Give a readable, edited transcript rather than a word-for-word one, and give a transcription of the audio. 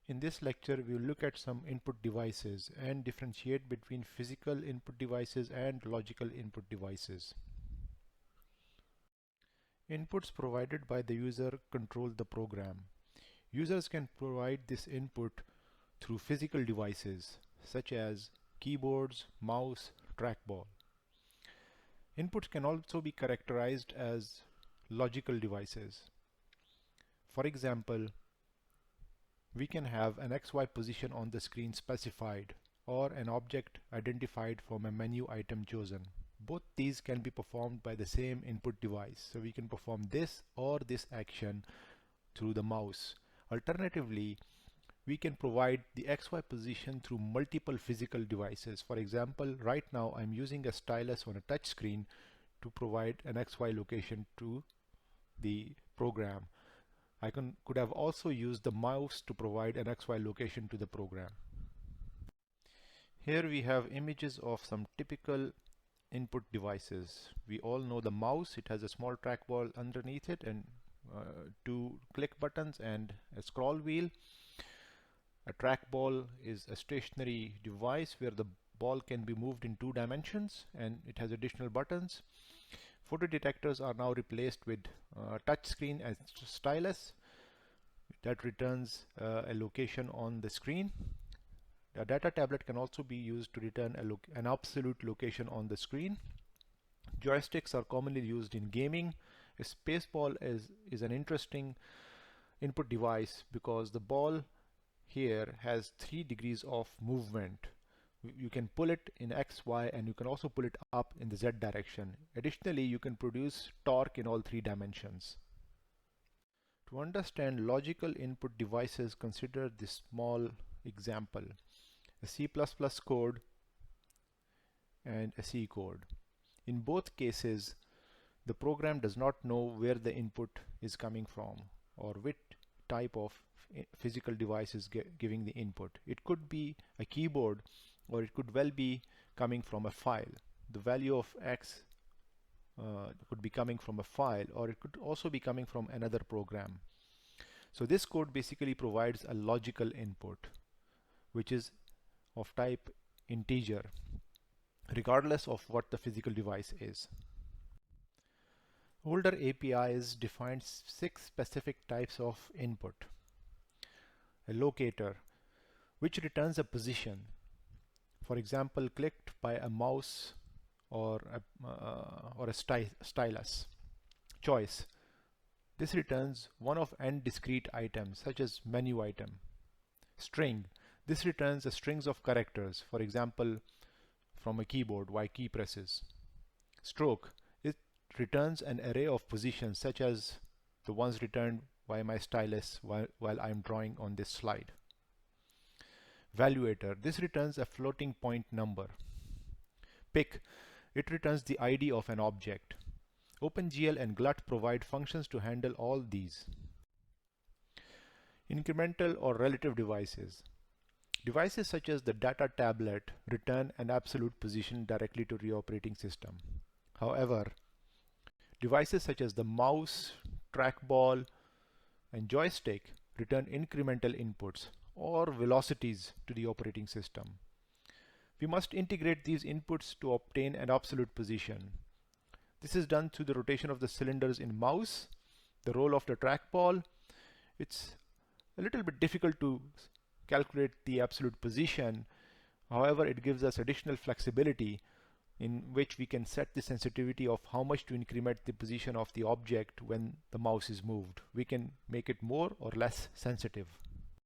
In this lecture, we will look at some input devices and differentiate between physical input devices and logical input devices. Inputs provided by the user control the program. Users can provide this input through physical devices such as keyboards, mouse, trackball. Inputs can also be characterized as logical devices. For example, we can have an XY position on the screen specified or an object identified from a menu item chosen. Both these can be performed by the same input device. So we can perform this or this action through the mouse. Alternatively, we can provide the XY position through multiple physical devices. For example, right now I'm using a stylus on a touch screen to provide an XY location to the program. I could have also used the mouse to provide an XY location to the program. Here we have images of some typical input devices. We all know the mouse. It has a small trackball underneath it and two click buttons and a scroll wheel. A trackball is a stationary device where the ball can be moved in 2 dimensions and it has additional buttons. Photo detectors are now replaced with touch screen and stylus that returns a location on the screen. A data tablet can also be used to return an absolute location on the screen. Joysticks are commonly used in gaming. A spaceball is an interesting input device because the ball here has 3 degrees of movement. You can pull it in X, Y, and you can also pull it up in the Z direction. Additionally, you can produce torque in all 3 dimensions. To understand logical input devices, consider this small example: a C++ code and a C code. In both cases, the program does not know where the input is coming from or which type of physical device is giving the input. It could be a keyboard or it could well be coming from a file. The value of X could be coming from a file, or it could also be coming from another program. So this code basically provides a logical input which is of type integer regardless of what the physical device is. Older APIs defined 6 specific types of input. A locator, which returns a position, for example clicked by a mouse or a stylus. Choice, this returns one of n discrete items such as menu item. String, this returns a strings of characters, for example from a keyboard Y key presses. Stroke, it returns an array of positions such as the ones returned by my stylus while I'm drawing on this slide. Valuator, this returns a floating point number. Pick, it returns the ID of an object. OpenGL and GLUT provide functions to handle all these. Incremental or relative devices. Devices such as the data tablet return an absolute position directly to the operating system. However, devices such as the mouse, trackball, and joystick return incremental inputs or velocities to the operating system. We must integrate these inputs to obtain an absolute position. This is done through the rotation of the cylinders in mouse, the roll of the trackball. It's a little bit difficult to calculate the absolute position. However, it gives us additional flexibility in which we can set the sensitivity of how much to increment the position of the object when the mouse is moved. We can make it more or less sensitive.